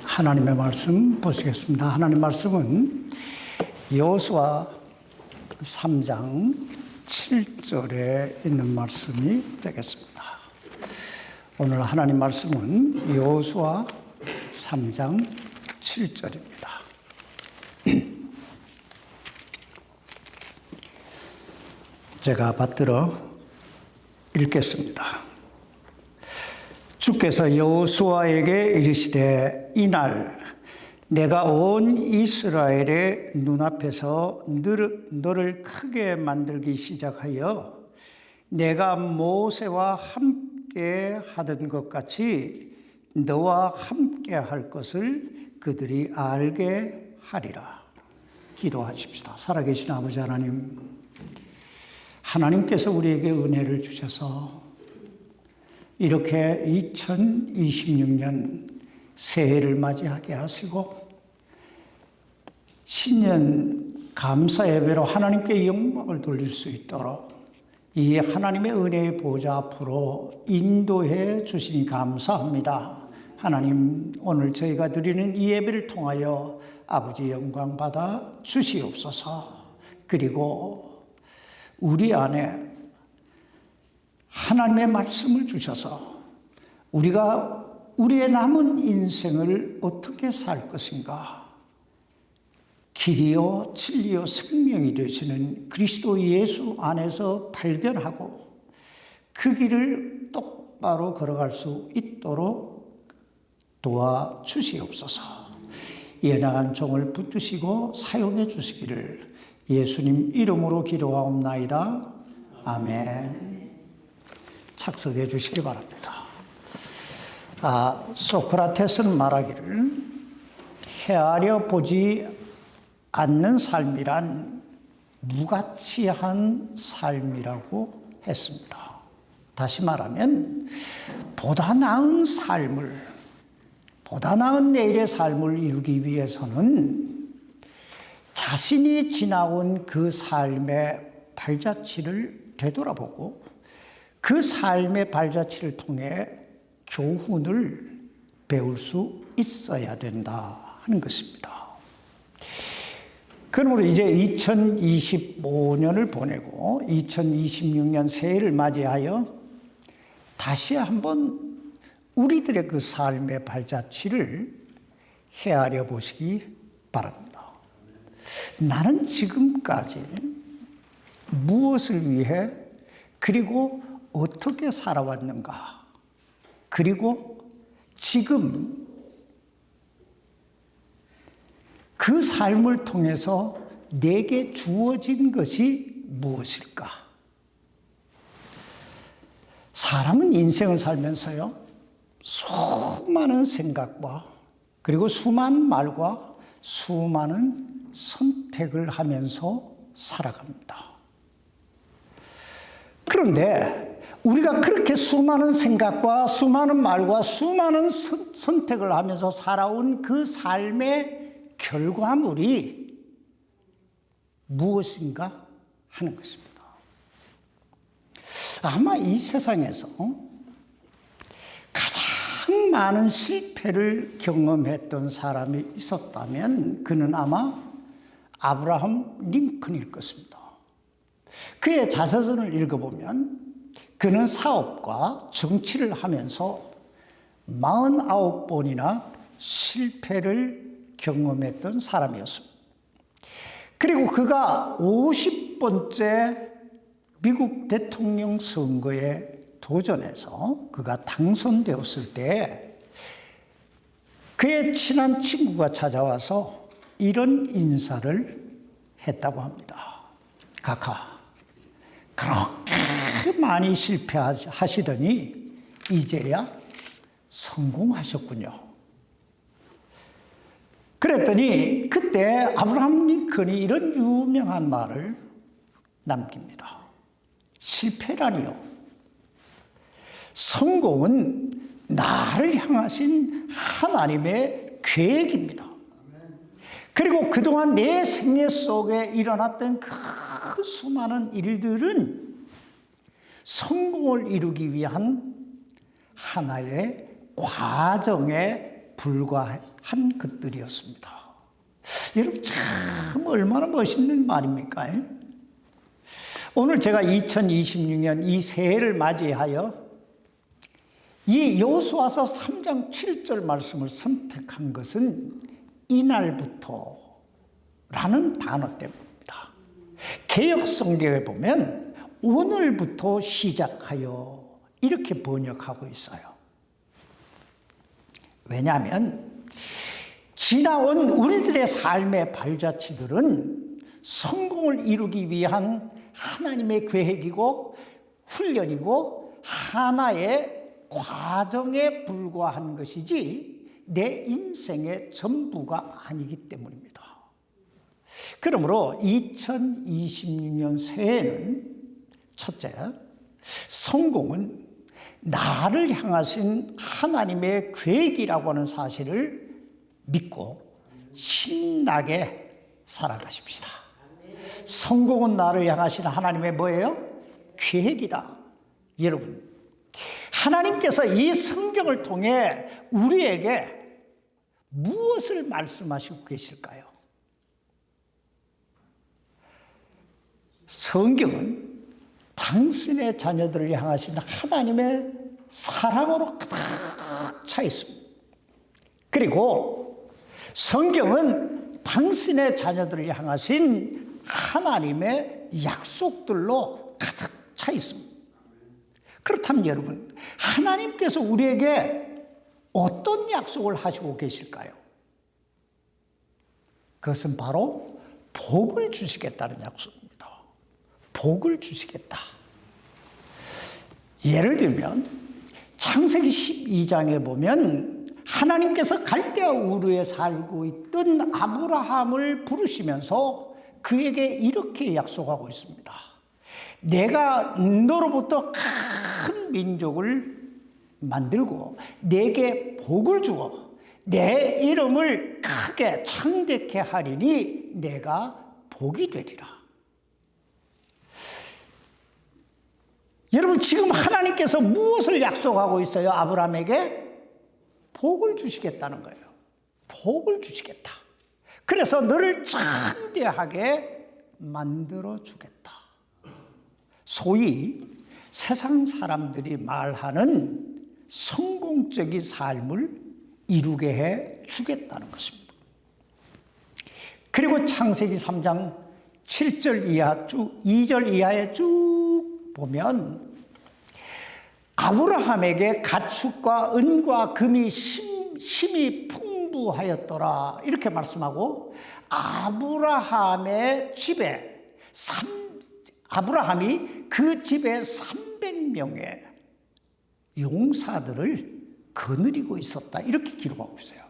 하나님의 말씀 보시겠습니다. 하나님의 말씀은 여호수아 3장 7절에 있는 말씀이 되겠습니다. 오늘 하나님 말씀은 여호수아 3장 7절입니다. 제가 받들어 읽겠습니다. 주께서 여호수아에게 이르시되 이날 내가 온 이스라엘의 눈앞에서 너를 크게 만들기 시작하여 내가 모세와 함께 하던 것 같이 너와 함께 할 것을 그들이 알게 하리라. 기도하십시다. 살아계신 아버지 하나님, 하나님께서 우리에게 은혜를 주셔서 이렇게 2026년 새해를 맞이하게 하시고 신년 감사 예배로 하나님께 영광을 돌릴 수 있도록 이 하나님의 은혜의 보좌 앞으로 인도해 주시니 감사합니다. 하나님, 오늘 저희가 드리는 이 예배를 통하여 아버지 영광 받아 주시옵소서. 그리고 우리 안에 하나님의 말씀을 주셔서 우리가 우리의 남은 인생을 어떻게 살 것인가, 길이요 진리요 생명이 되시는 그리스도 예수 안에서 발견하고 그 길을 똑바로 걸어갈 수 있도록 도와주시옵소서. 연약한 종을 붙드시고 사용해 주시기를 예수님 이름으로 기도하옵나이다. 아멘. 착석해 주시기 바랍니다. 소크라테스는 말하기를 헤아려 보지 않는 삶이란 무가치한 삶이라고 했습니다. 다시 말하면 보다 나은 내일의 삶을 이루기 위해서는 자신이 지나온 그 삶의 발자취를 되돌아보고 그 삶의 발자취를 통해 교훈을 배울 수 있어야 된다 하는 것입니다. 그러므로 이제 2025년을 보내고 2026년 새해를 맞이하여 다시 한번 우리들의 그 삶의 발자취를 헤아려 보시기 바랍니다. 나는 지금까지 무엇을 위해 그리고 어떻게 살아왔는가? 그리고 지금 그 삶을 통해서 내게 주어진 것이 무엇일까? 사람은 인생을 살면서요, 수많은 생각과 그리고 수많은 말과 수많은 선택을 하면서 살아갑니다. 그런데 우리가 그렇게 수많은 생각과 수많은 말과 수많은 선택을 하면서 살아온 그 삶의 결과물이 무엇인가 하는 것입니다. 아마 이 세상에서 가장 많은 실패를 경험했던 사람이 있었다면 그는 아마 아브라함 링컨일 것입니다. 그의 자서전을 읽어보면 그는 사업과 정치를 하면서 49번이나 실패를 경험했던 사람이었습니다. 그리고 그가 50번째 미국 대통령 선거에 도전해서 그가 당선되었을 때 그의 친한 친구가 찾아와서 이런 인사를 했다고 합니다. 카카, 그렇게 많이 실패하시더니 이제야 성공하셨군요. 그랬더니 그때 아브라함 링컨이 이런 유명한 말을 남깁니다. 실패라니요, 성공은 나를 향하신 하나님의 계획입니다. 그리고 그동안 내 생애 속에 일어났던 그 수많은 일들은 성공을 이루기 위한 하나의 과정의 불과한 것들이었습니다. 여러분 참 얼마나 멋있는 말입니까? 오늘 제가 2026년 이 새해를 맞이하여 이 여호수아서 3장 7절 말씀을 선택한 것은 이날부터 라는 단어 때문입니다. 개역 성경에 보면 오늘부터 시작하여 이렇게 번역하고 있어요. 왜냐하면 지나온 우리들의 삶의 발자취들은 성공을 이루기 위한 하나님의 계획이고 훈련이고 하나의 과정에 불과한 것이지 내 인생의 전부가 아니기 때문입니다. 그러므로 2026년 새해는 첫째, 성공은 나를 향하신 하나님의 계획이라고 하는 사실을 믿고 신나게 살아가십시다. 성공은 나를 향하신 하나님의 뭐예요? 계획이다. 여러분, 하나님께서 이 성경을 통해 우리에게 무엇을 말씀하시고 계실까요? 성경은 당신의 자녀들을 향하신 하나님의 사랑으로 가득 차 있습니다. 그리고 성경은 당신의 자녀들을 향하신 하나님의 약속들로 가득 차 있습니다. 그렇다면 여러분, 하나님께서 우리에게 어떤 약속을 하시고 계실까요? 그것은 바로 복을 주시겠다는 약속입니다. 복을 주시겠다. 예를 들면 창세기 12장에 보면 하나님께서 갈대아 우르에 살고 있던 아브라함을 부르시면서 그에게 이렇게 약속하고 있습니다. 내가 너로부터 큰 민족을 만들고 내게 복을 주어 내 이름을 크게 창대케 하리니 내가 복이 되리라. 여러분 지금 하나님께서 무엇을 약속하고 있어요? 아브라함에게 복을 주시겠다는 거예요. 복을 주시겠다. 그래서 너를 창대하게 만들어 주겠다. 소위 세상 사람들이 말하는 성공적인 삶을 이루게 해 주겠다는 것입니다. 그리고 창세기 3장 7절 이하 쭉 2절 이하에 쭉 보면 아브라함에게 가축과 은과 금이 심히 풍부하였더라 이렇게 말씀하고 아브라함이 그 집에 300명의 용사들을 거느리고 있었다 이렇게 기록하고 있어요.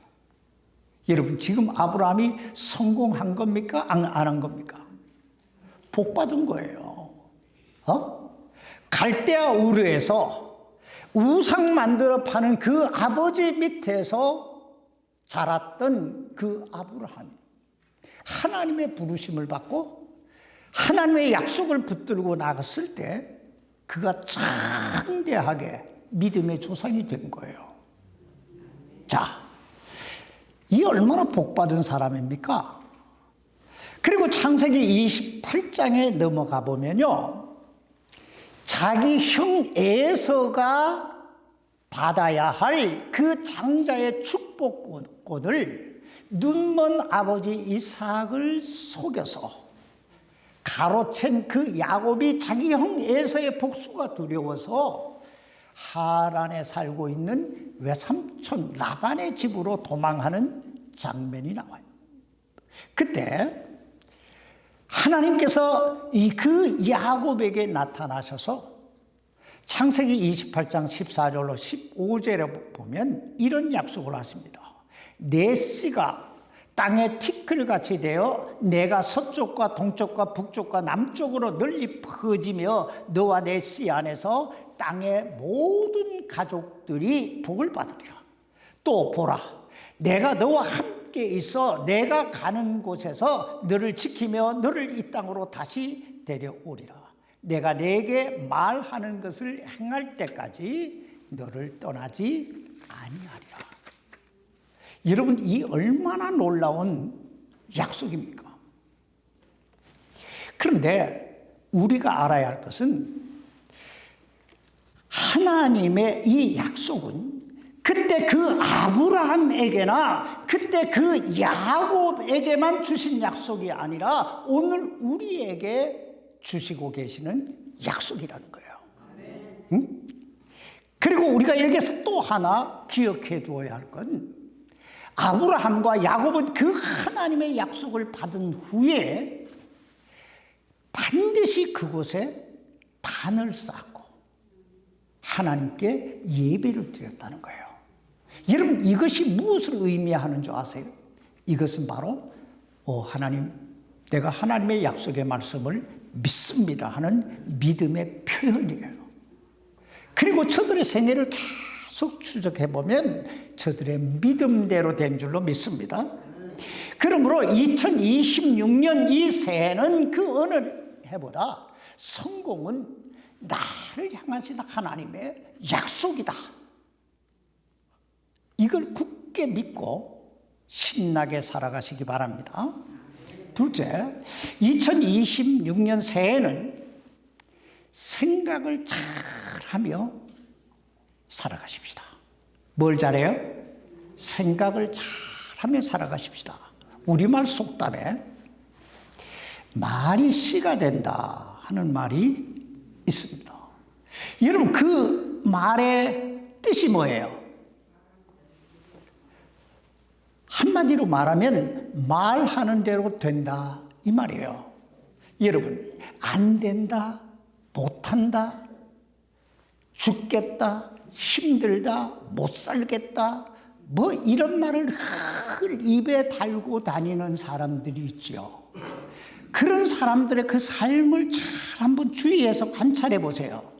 여러분 지금 아브라함이 성공한 겁니까? 안 한 겁니까? 복 받은 거예요. 갈대아 우르에서 우상 만들어 파는 그 아버지 밑에서 자랐던 그 아브라함, 하나님의 부르심을 받고 하나님의 약속을 붙들고 나갔을 때 그가 창대하게 믿음의 조상이 된 거예요. 자, 이 얼마나 복받은 사람입니까? 그리고 창세기 28장에 넘어가 보면요, 자기 형 에서가 받아야 할 그 장자의 축복권을 눈먼 아버지 이삭을 속여서 가로챈 그 야곱이 자기 형 에서의 복수가 두려워서 하란에 살고 있는 외삼촌 라반의 집으로 도망하는 장면이 나와요. 그때 하나님께서 그 야곱에게 나타나셔서 창세기 28장 14절로 15절에 보면 이런 약속을 하십니다. 내 씨가 땅의 티끌같이 되어 내가 서쪽과 동쪽과 북쪽과 남쪽으로 널리 퍼지며 너와 내 씨 안에서 땅의 모든 가족들이 복을 받으리라. 또 보라, 내가 너와 함께 있어 내가 가는 곳에서 너를 지키며 너를 이 땅으로 다시 데려오리라. 내가 네게 말하는 것을 행할 때까지 너를 떠나지 아니하리라. 여러분, 이 얼마나 놀라운 약속입니까? 그런데 우리가 알아야 할 것은 하나님의 이 약속은 그때 그 아브라함에게나 그때 그 야곱에게만 주신 약속이 아니라 오늘 우리에게 주시고 계시는 약속이라는 거예요. 응? 그리고 우리가 여기서 또 하나 기억해 두어야 할 건 아브라함과 야곱은 그 하나님의 약속을 받은 후에 반드시 그곳에 단을 쌓고 하나님께 예배를 드렸다는 거예요. 여러분, 이것이 무엇을 의미하는 줄 아세요? 이것은 바로 하나님, 내가 하나님의 약속의 말씀을 믿습니다 하는 믿음의 표현이에요. 그리고 저들의 생애를 계속 추적해보면 저들의 믿음대로 된 줄로 믿습니다. 그러므로 2026년 이 새해는 그 어느 해보다 성공은 나를 향하신 하나님의 약속이다. 이걸 굳게 믿고 신나게 살아가시기 바랍니다. 둘째, 2026년 새해는 생각을 잘하며 살아가십시다. 뭘 잘해요? 생각을 잘하며 살아가십시다. 우리말 속담에 말이 씨가 된다 하는 말이 있습니다. 여러분, 그 말의 뜻이 뭐예요? 한마디로 말하면 말하는 대로 된다 이 말이에요. 여러분, 안 된다, 못한다, 죽겠다, 힘들다, 못 살겠다, 뭐 이런 말을 입에 달고 다니는 사람들이 있죠. 그런 사람들의 그 삶을 잘 한번 주의해서 관찰해 보세요.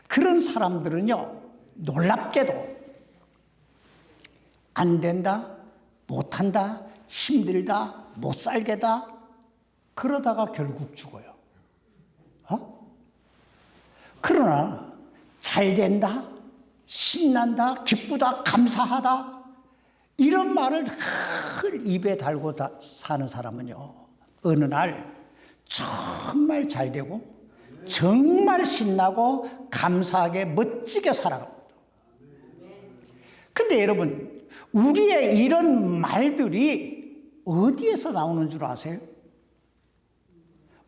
그런 사람들은요, 놀랍게도 안 된다, 못한다, 힘들다, 못 살겠다, 그러다가 결국 죽어요. 그러나 잘 된다, 신난다, 기쁘다, 감사하다, 이런 말을 입에 달고 사는 사람은요, 어느 날 정말 잘 되고 정말 신나고 감사하게 멋지게 살아갑니다. 그런데 여러분, 우리의 이런 말들이 어디에서 나오는 줄 아세요?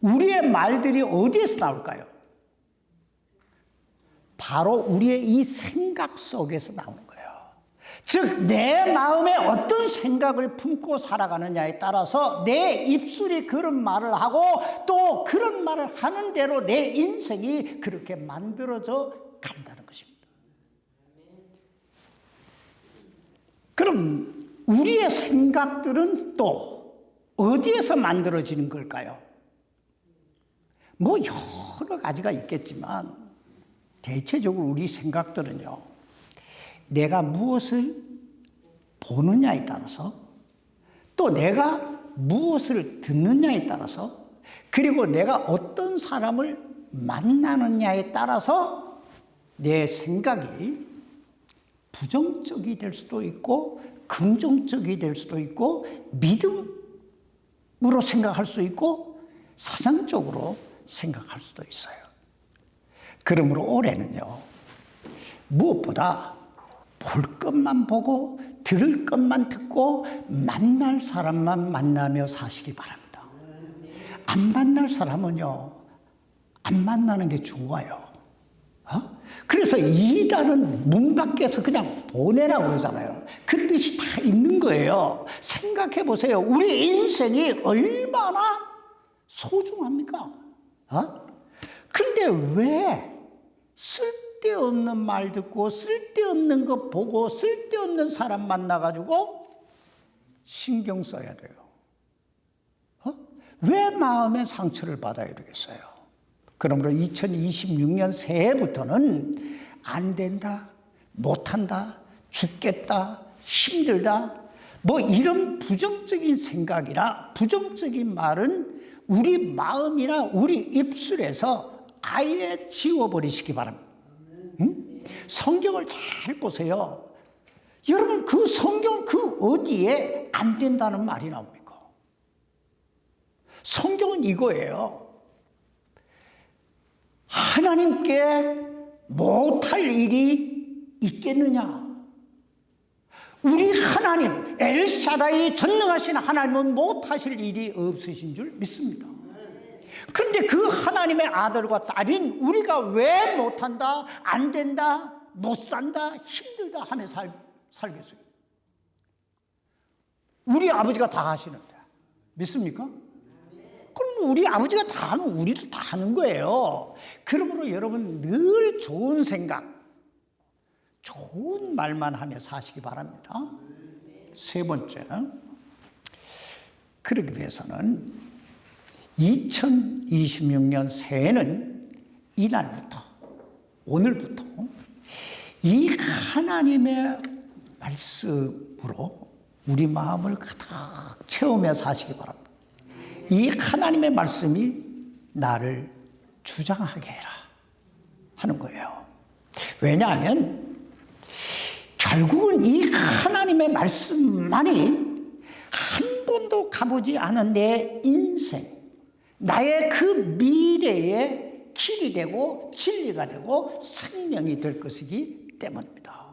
우리의 말들이 어디에서 나올까요? 바로 우리의 이 생각 속에서 나오는 거예요. 즉, 내 마음에 어떤 생각을 품고 살아가느냐에 따라서 내 입술이 그런 말을 하고 또 그런 말을 하는 대로 내 인생이 그렇게 만들어져 간다는 것입니다. 그럼 우리의 생각들은 또 어디에서 만들어지는 걸까요? 뭐 여러 가지가 있겠지만 대체적으로 우리 생각들은요, 내가 무엇을 보느냐에 따라서, 또 내가 무엇을 듣느냐에 따라서, 그리고 내가 어떤 사람을 만나느냐에 따라서 내 생각이 부정적이 될 수도 있고 긍정적이 될 수도 있고 믿음으로 생각할 수 있고 사상적으로 생각할 수도 있어요. 그러므로 올해는요, 무엇보다 볼 것만 보고 들을 것만 듣고 만날 사람만 만나며 사시기 바랍니다. 안 만날 사람은요, 안 만나는 게 좋아요. 그래서 이단은 문 밖에서 그냥 보내라고 그러잖아요. 그 뜻이 다 있는 거예요. 생각해 보세요. 우리 인생이 얼마나 소중합니까? 그런데 왜 쓸데없는 말 듣고 쓸데없는 거 보고 쓸데없는 사람 만나가지고 신경 써야 돼요? 왜 마음의 상처를 받아야 되겠어요? 그러므로 2026년 새해부터는 안 된다, 못한다, 죽겠다, 힘들다, 뭐 이런 부정적인 생각이나 부정적인 말은 우리 마음이나 우리 입술에서 아예 지워버리시기 바랍니다. 성경을 잘 보세요. 여러분, 그 성경 그 어디에 안 된다는 말이 나옵니까? 성경은 이거예요. 하나님께 못할 일이 있겠느냐? 우리 하나님, 엘샤다이 전능하신 하나님은 못하실 일이 없으신 줄 믿습니다. 그런데 그 하나님의 아들과 딸인 우리가 왜 못한다, 안 된다, 못 산다, 힘들다 하며 살겠어요? 우리 아버지가 다 하시는데 믿습니까? 그럼 우리 아버지가 다 하면 우리도 다 하는 거예요. 그러므로 여러분 늘 좋은 생각, 좋은 말만 하며 사시기 바랍니다. 세 번째, 그러기 위해서는 2026년 새해는 이날부터, 오늘부터 이 하나님의 말씀으로 우리 마음을 가득 채우며 사시기 바랍니다. 이 하나님의 말씀이 나를 주장하게 해라 하는 거예요. 왜냐하면 결국은 이 하나님의 말씀만이 한 번도 가보지 않은 내 인생, 나의 그 미래의 길이 되고 진리가 되고 생명이 될 것이기 때문입니다.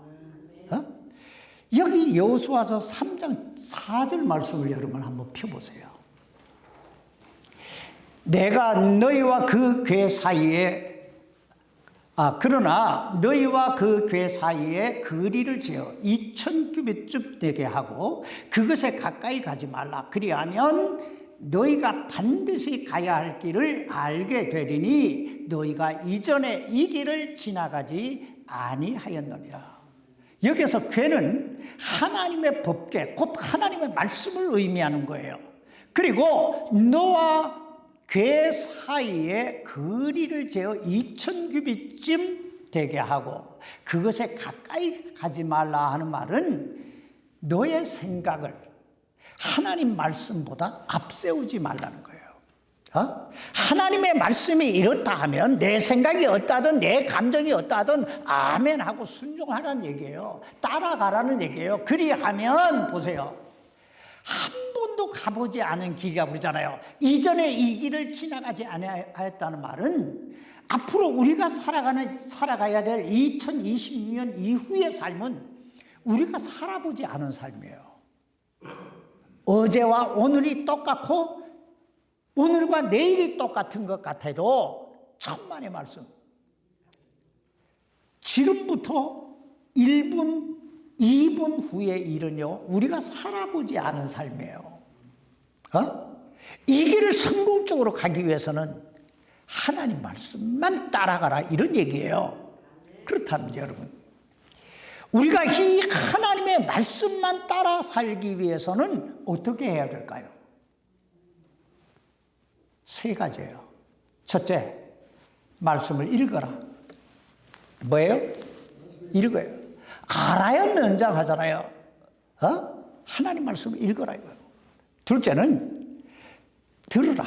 여기 여호수아서 3장 4절 말씀을 여러분 한번 펴보세요. 내가 너희와 그 궤 사이에 그러나 너희와 그 궤 사이에 거리를 지어 2000규빗쯤 되게 하고 그것에 가까이 가지 말라. 그리하면 너희가 반드시 가야 할 길을 알게 되리니 너희가 이전에 이 길을 지나가지 아니하였느니라. 여기서 궤는 하나님의 법궤, 곧 하나님의 말씀을 의미하는 거예요. 그리고 너와 궤 사이에 거리를 재어 2000규빗쯤 되게 하고 그것에 가까이 가지 말라 하는 말은 너의 생각을 하나님 말씀보다 앞세우지 말라는 거예요. 하나님의 말씀이 이렇다 하면 내 생각이 어떠하든 내 감정이 어떠하든 아멘 하고 순종하라는 얘기예요. 따라가라는 얘기예요. 그리하면 보세요. 한 번도 가보지 않은 길이라고 그러잖아요. 이전에 이 길을 지나가지 않았다는 말은 앞으로 우리가 살아가야 될 2026년 이후의 삶은 우리가 살아보지 않은 삶이에요. 어제와 오늘이 똑같고 오늘과 내일이 똑같은 것 같아도 천만의 말씀. 지금부터 1분, 2분 후의 일은요, 우리가 살아보지 않은 삶이에요. 이 길을 성공적으로 가기 위해서는 하나님 말씀만 따라가라 이런 얘기예요. 그렇다면 여러분, 우리가 이 하나님의 말씀만 따라 살기 위해서는 어떻게 해야 될까요? 세 가지예요. 첫째, 말씀을 읽어라. 뭐예요? 읽어요. 알아야 면장하잖아요. 하나님 말씀을 읽어라 이거예요. 둘째는 들으라.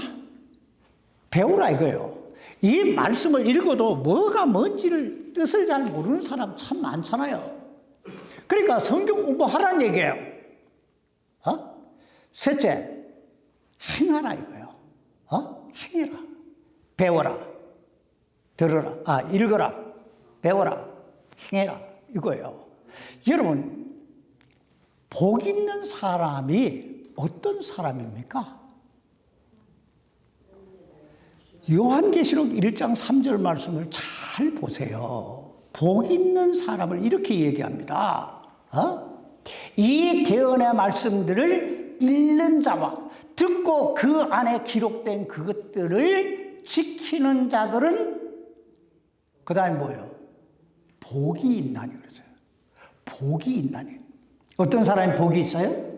배우라 이거예요. 이 말씀을 읽어도 뭐가 뭔지를 뜻을 잘 모르는 사람 참 많잖아요. 그러니까 성경 공부하라는 얘기예요. 셋째, 행하라 이거예요. 행해라. 배워라. 들어라. 읽어라. 배워라. 행해라. 이거예요. 여러분, 복 있는 사람이 어떤 사람입니까? 요한계시록 1장 3절 말씀을 잘 보세요. 복 있는 사람을 이렇게 얘기합니다. 이 대언의 말씀들을 읽는 자와 듣고 그 안에 기록된 그것들을 지키는 자들은 그 다음에 뭐예요? 복이 있나니 그랬어요. 복이 있나니. 어떤 사람이 복이 있어요?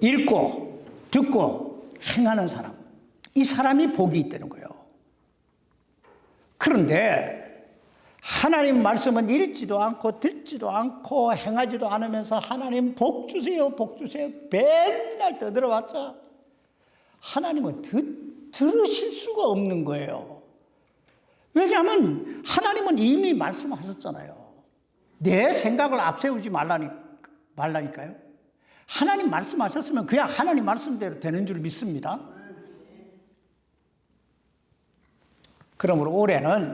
읽고 듣고 행하는 사람. 이 사람이 복이 있다는 거예요. 그런데 하나님 말씀은 읽지도 않고 듣지도 않고 행하지도 않으면서 하나님 복 주세요, 복 주세요. 맨날 떠들어봤자 하나님은 들으실 수가 없는 거예요. 왜냐하면 하나님은 이미 말씀하셨잖아요. 내 생각을 앞세우지 말라니까요. 하나님 말씀하셨으면 그냥 하나님 말씀대로 되는 줄 믿습니다. 그러므로 올해는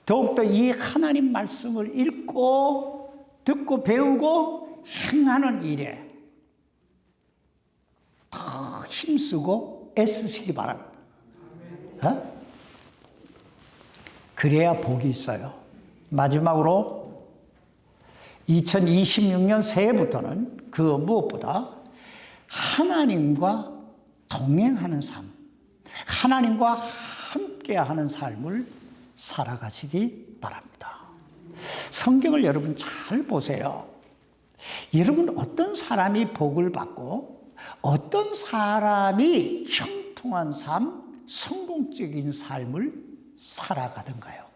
더욱더 이 하나님 말씀을 읽고 듣고 배우고 행하는 일에 더 힘쓰고 애쓰시기 바랍니다. 그래야 복이 있어요. 마지막으로 2026년 새해부터는 그 무엇보다 하나님과 동행하는 삶, 하나님과 함께하는 삶을 살아가시기 바랍니다. 성경을 여러분 잘 보세요. 여러분 어떤 사람이 복을 받고 어떤 사람이 형통한 삶, 성공적인 삶을 살아가던가요?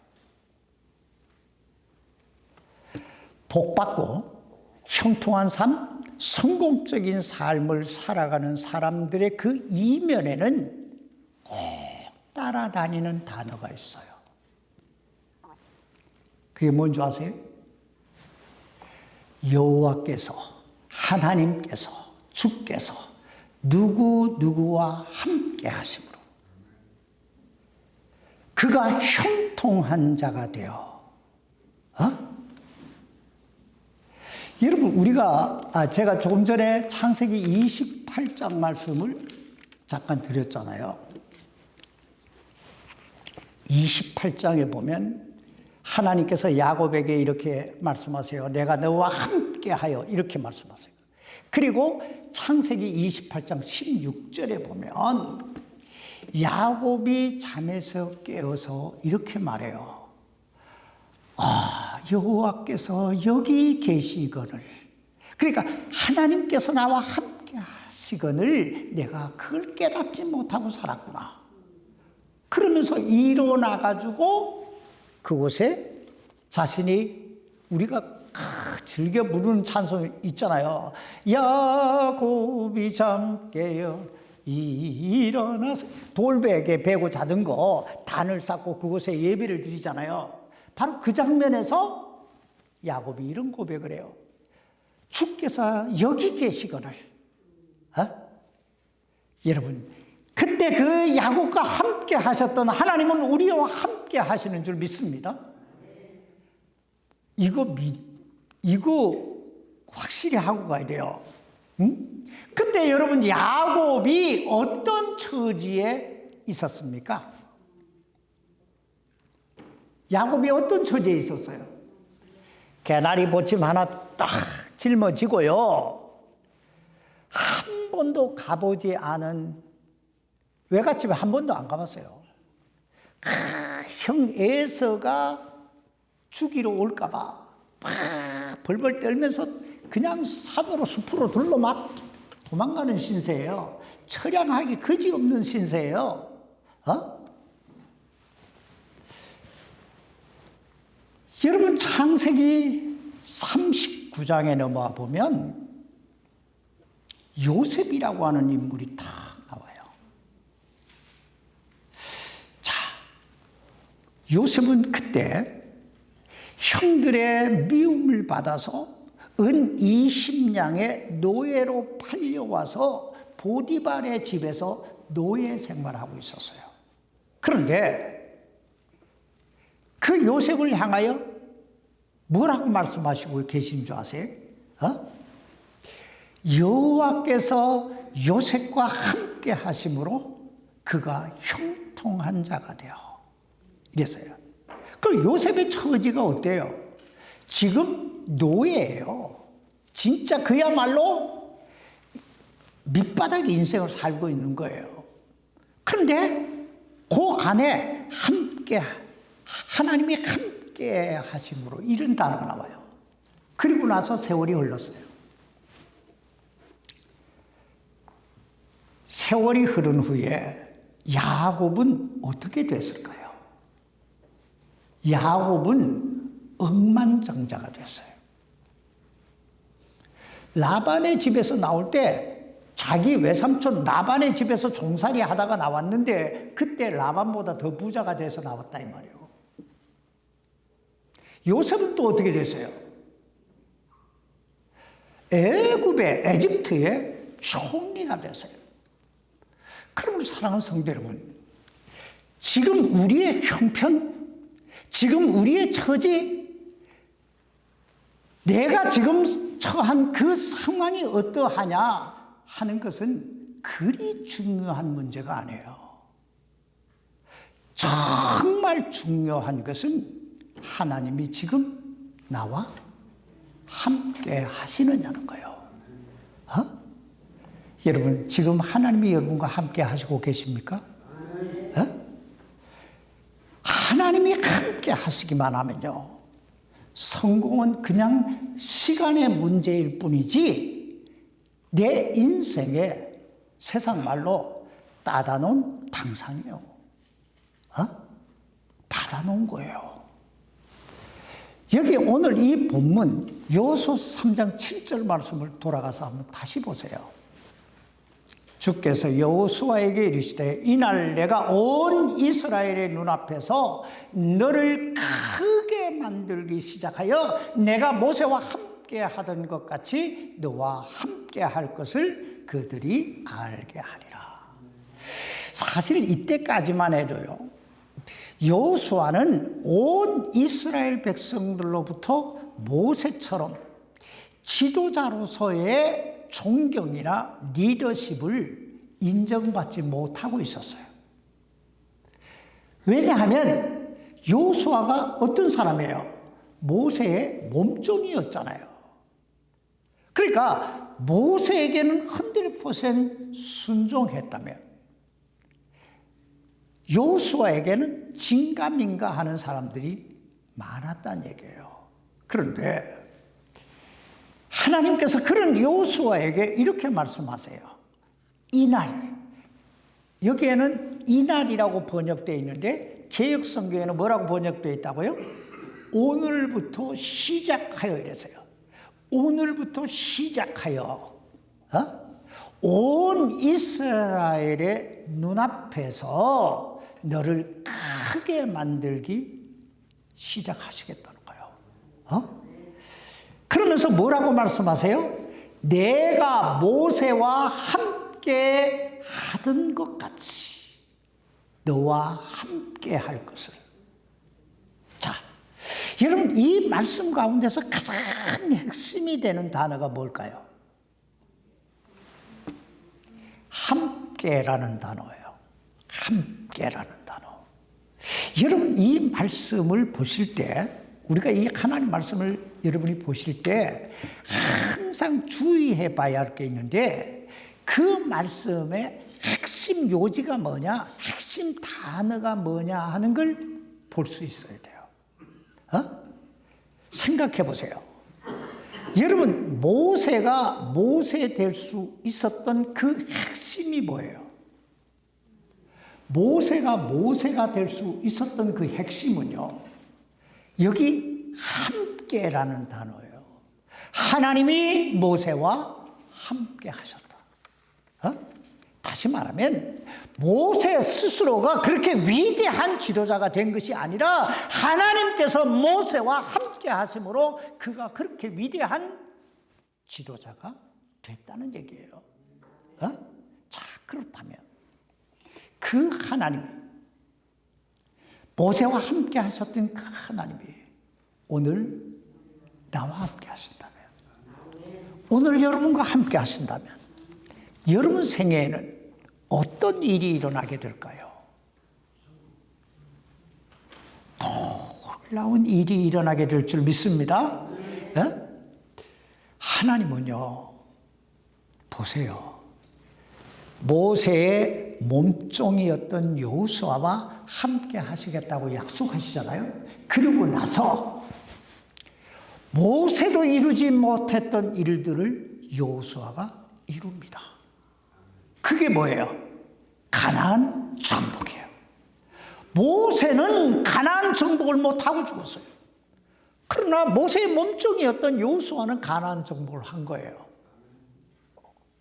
복받고 형통한 삶, 성공적인 삶을 살아가는 사람들의 그 이면에는 꼭 따라다니는 단어가 있어요. 그게 뭔지 아세요? 여호와께서, 하나님께서, 주께서 누구와 함께 하심으로 그가 형통한 자가 되어 여러분 제가 조금 전에 창세기 28장 말씀을 잠깐 드렸잖아요. 28장에 보면 하나님께서 야곱에게 이렇게 말씀하세요. 내가 너와 함께하여 이렇게 말씀하세요. 그리고 창세기 28장 16절에 보면 야곱이 잠에서 깨어서 이렇게 말해요. 여호와께서 여기 계시거늘, 그러니까 하나님께서 나와 함께 하시거늘 내가 그걸 깨닫지 못하고 살았구나. 그러면서 일어나가지고 그곳에 자신이 우리가 즐겨 부르는 찬송 있잖아요. 야곱이 잠 깨어 일어나서 돌베개 베고 자던 거 단을 쌓고 그곳에 예배를 드리잖아요. 바로 그 장면에서 야곱이 이런 고백을 해요. 주께서 여기 계시거늘. 여러분, 그때 그 야곱과 함께 하셨던 하나님은 우리와 함께 하시는 줄 믿습니다. 이거 확실히 하고 가야 돼요. 응? 그때 여러분 야곱이 어떤 처지에 있었습니까? 야곱이 어떤 처지에 있었어요? 개나리 보침 하나 딱 짊어지고요. 한 번도 가보지 않은 외갓집에 한 번도 안 가봤어요. 형 에서가 죽이러 올까봐 막 벌벌 떨면서 그냥 산으로 숲으로 둘러 막 도망가는 신세예요. 처량하기 그지없는 신세예요. 여러분 창세기 39장에 넘어와 보면 요셉이라고 하는 인물이 딱 나와요. 자, 요셉은 그때 형들의 미움을 받아서 은 20냥의 노예로 팔려와서 보디발의 집에서 노예 생활하고 있었어요. 그런데 그 요셉을 향하여 뭐라고 말씀하시고 계신 줄 아세요? 여호와께서 요셉과 함께 하심으로 그가 형통한 자가 되어 이랬어요. 그럼 요셉의 처지가 어때요? 지금 노예예요. 진짜 그야말로 밑바닥 인생을 살고 있는 거예요. 그런데 그 안에 하나님이 함께 하심으로 이런 단어가 나와요. 그리고 나서 세월이 흘렀어요. 세월이 흐른 후에 야곱은 어떻게 됐을까요? 야곱은 억만장자가 됐어요. 라반의 집에서 나올 때 자기 외삼촌 라반의 집에서 종살이 하다가 나왔는데 그때 라반보다 더 부자가 돼서 나왔다 이 말이에요. 요셉은 또 어떻게 됐어요? 에집트의 총리가 됐어요. 그러면 사랑하는 성도 여러분, 지금 우리의 형편, 지금 우리의 처지, 내가 지금 처한 그 상황이 어떠하냐 하는 것은 그리 중요한 문제가 아니에요. 정말 중요한 것은 하나님이 지금 나와 함께 하시느냐는 거예요. 여러분, 지금 하나님이 여러분과 함께 하시고 계십니까? 하나님이 함께 하시기만 하면요, 성공은 그냥 시간의 문제일 뿐이지 내 인생에 세상 말로 따다 놓은 당상이에요. 받아놓은 거예요. 여기 오늘 이 본문 여호수아서 3장 7절 말씀을 돌아가서 한번 다시 보세요. 주께서 여호수아에게 이르시되 이날 내가 온 이스라엘의 눈앞에서 너를 크게 만들기 시작하여 내가 모세와 함께 하던 것 같이 너와 함께 할 것을 그들이 알게 하리라. 사실 이때까지만 해도요, 여호수아는 온 이스라엘 백성들로부터 모세처럼 지도자로서의 존경이나 리더십을 인정받지 못하고 있었어요. 왜냐하면 여호수아가 어떤 사람이에요? 모세의 몸종이었잖아요. 그러니까 모세에게는 100% 순종했다면 여호수아에게는 진가민가 하는 사람들이 많았다는 얘기예요. 그런데 하나님께서 그런 여호수아에게 이렇게 말씀하세요. 이날, 여기에는 이날이라고 번역되어 있는데 개역성경에는 뭐라고 번역되어 있다고요? 오늘부터 시작하여 이랬어요. 오늘부터 시작하여 온 이스라엘의 눈앞에서 너를 크게 만들기 시작하시겠다는 거예요. 그러면서 뭐라고 말씀하세요? 내가 모세와 함께 하던 것 같이 너와 함께 할 것을. 자, 여러분, 이 말씀 가운데서 가장 핵심이 되는 단어가 뭘까요? 함께라는 단어예요. 함께라는 단어. 여러분, 이 말씀을 보실 때, 우리가 이 하나님 말씀을 여러분이 보실 때 항상 주의해 봐야 할 게 있는데, 그 말씀의 핵심 요지가 뭐냐, 핵심 단어가 뭐냐 하는 걸 볼 수 있어야 돼요. 생각해 보세요. 여러분, 모세가 모세 될 수 있었던 그 핵심이 뭐예요? 모세가 될 수 있었던 그 핵심은요, 여기 함께라는 단어예요. 하나님이 모세와 함께 하셨다. 다시 말하면 모세 스스로가 그렇게 위대한 지도자가 된 것이 아니라 하나님께서 모세와 함께 하심으로 그가 그렇게 위대한 지도자가 됐다는 얘기예요. 자, 그렇다면 그 하나님이, 모세와 함께 하셨던 그 하나님이 오늘 나와 함께 하신다면, 오늘 여러분과 함께 하신다면 여러분 생애에는 어떤 일이 일어나게 될까요? 놀라운 일이 일어나게 될 줄 믿습니다. 하나님은요, 보세요. 모세의 몸종이었던 여호수아와 함께 하시겠다고 약속하시잖아요. 그러고 나서 모세도 이루지 못했던 일들을 여호수아가 이룹니다. 그게 뭐예요? 가나안 정복이에요. 모세는 가나안 정복을 못하고 죽었어요. 그러나 모세의 몸종이었던 여호수아는 가나안 정복을 한 거예요.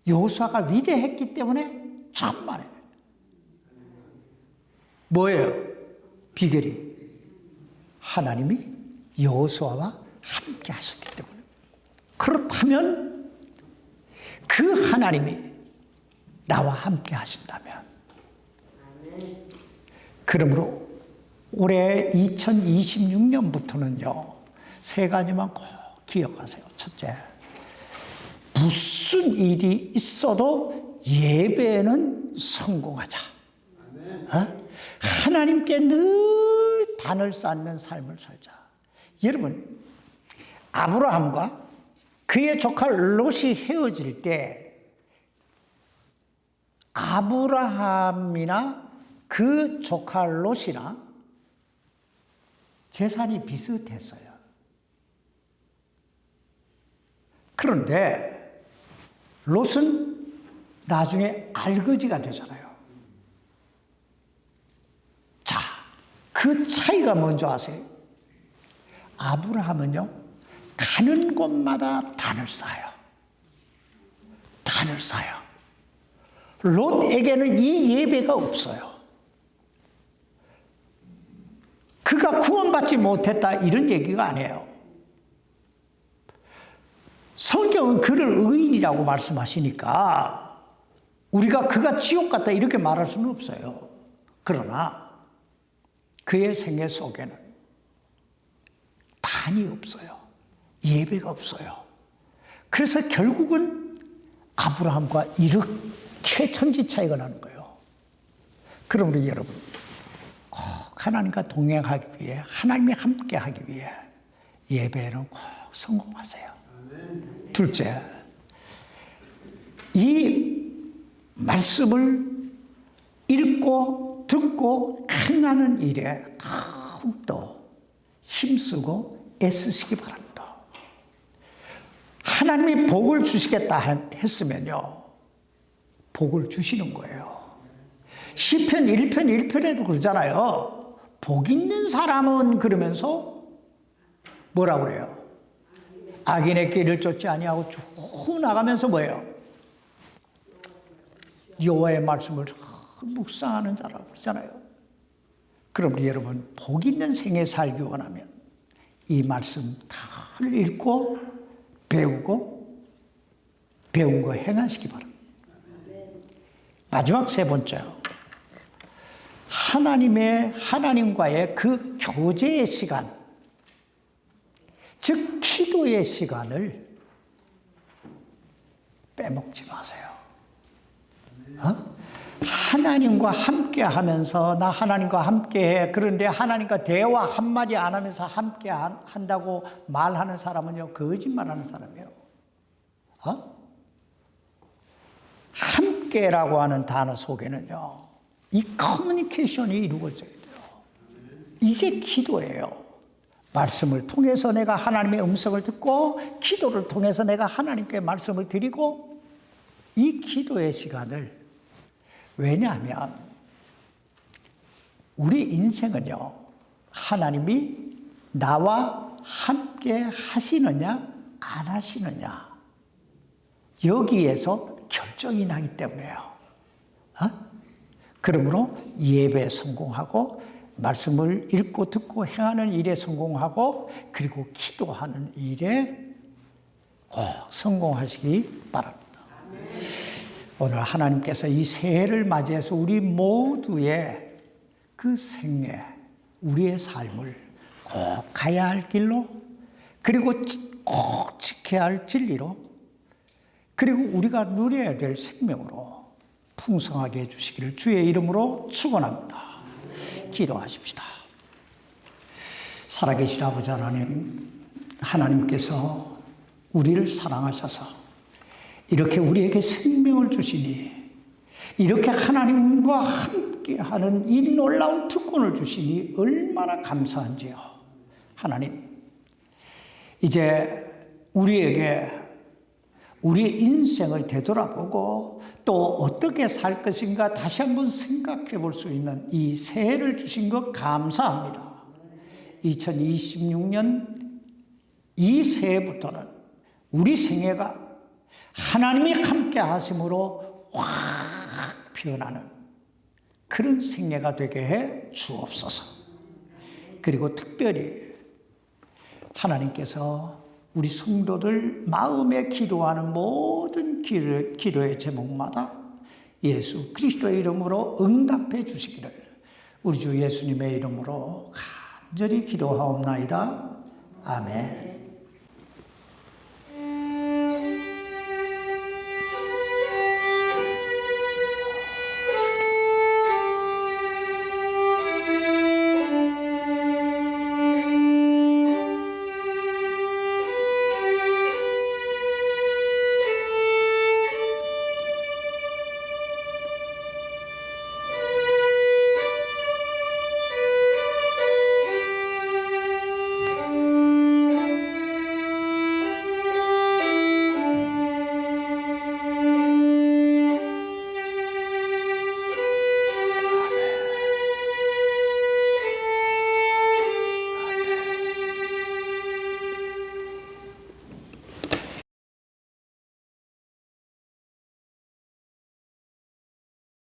여호수아가 위대했기 때문에 천만에. 뭐예요? 비결이? 하나님이 여호수아와 함께 하셨기 때문에. 그렇다면 그 하나님이 나와 함께 하신다면, 그러므로 올해 2026년부터는요, 세 가지만 꼭 기억하세요. 첫째, 무슨 일이 있어도 예배는 성공하자. 하나님께 늘 단을 쌓는 삶을 살자. 여러분, 아브라함과 그의 조카 롯이 헤어질 때 아브라함이나 그 조카 롯이나 재산이 비슷했어요. 그런데 롯은 나중에 알거지가 되잖아요. 자, 그 차이가 뭔지 아세요? 아브라함은요, 가는 곳마다 단을 쌓아요. 단을 쌓아요. 롯에게는 이 예배가 없어요. 그가 구원받지 못했다 이런 얘기가 아니에요. 성경은 그를 의인이라고 말씀하시니까 우리가 그가 지옥 갔다 이렇게 말할 수는 없어요. 그러나 그의 생애 속에는 단이 없어요. 예배가 없어요. 그래서 결국은 아브라함과 이렇게 천지 차이가 나는 거예요. 그러므로 여러분, 꼭 하나님과 동행하기 위해, 하나님이 함께 하기 위해 예배는 꼭 성공하세요. 둘째, 이 말씀을 읽고 듣고 행하는 일에 더욱더 힘쓰고 애쓰시기 바랍니다. 하나님이 복을 주시겠다 했으면요, 복을 주시는 거예요. 시편 1편 1편에도 그러잖아요. 복 있는 사람은 그러면서 뭐라고 그래요? 악인의 길을 쫓지 아니하고 쭉 나가면서 뭐예요? 여호와의 말씀을 묵상하는 자라고 그러잖아요. 그럼 여러분, 복 있는 생에 살기 원하면 이 말씀 다 읽고 배우고 배운 거 행하시기 바랍니다. 마지막 세 번째요. 하나님과의 그 교제의 시간, 즉 기도의 시간을 빼먹지 마세요. 하나님과 함께 하면서 나 하나님과 함께 해. 그런데 하나님과 대화 한마디 안 하면서 함께 한다고 말하는 사람은요, 거짓말하는 사람이에요. 함께라고 하는 단어 속에는요, 이 커뮤니케이션이 이루어져야 돼요. 이게 기도예요. 말씀을 통해서 내가 하나님의 음성을 듣고, 기도를 통해서 내가 하나님께 말씀을 드리고, 이 기도의 시간을, 왜냐하면 우리 인생은요, 하나님이 나와 함께 하시느냐 안 하시느냐 여기에서 결정이 나기 때문에요. 그러므로 예배에 성공하고, 말씀을 읽고 듣고 행하는 일에 성공하고, 그리고 기도하는 일에 꼭 성공하시기 바랍니다. 오늘 하나님께서 이 새해를 맞이해서 우리 모두의 그 생애, 우리의 삶을 꼭 가야 할 길로, 그리고 꼭 지켜야 할 진리로, 그리고 우리가 누려야 될 생명으로 풍성하게 해주시기를 주의 이름으로 축원합니다. 기도하십시다. 살아계신 아버지 하나님, 하나님께서 우리를 사랑하셔서 이렇게 우리에게 생명을 주시니, 이렇게 하나님과 함께하는 이 놀라운 특권을 주시니 얼마나 감사한지요. 하나님, 이제 우리에게 우리의 인생을 되돌아보고 또 어떻게 살 것인가 다시 한번 생각해 볼 수 있는 이 새해를 주신 것 감사합니다. 2026년 이 새해부터는 우리 생애가 하나님이 함께 하심으로 확 피어나는 그런 생애가 되게 해 주옵소서. 그리고 특별히 하나님께서 우리 성도들 마음에 기도하는 모든 기도의 제목마다 예수 그리스도의 이름으로 응답해 주시기를 우리 주 예수님의 이름으로 간절히 기도하옵나이다. 아멘.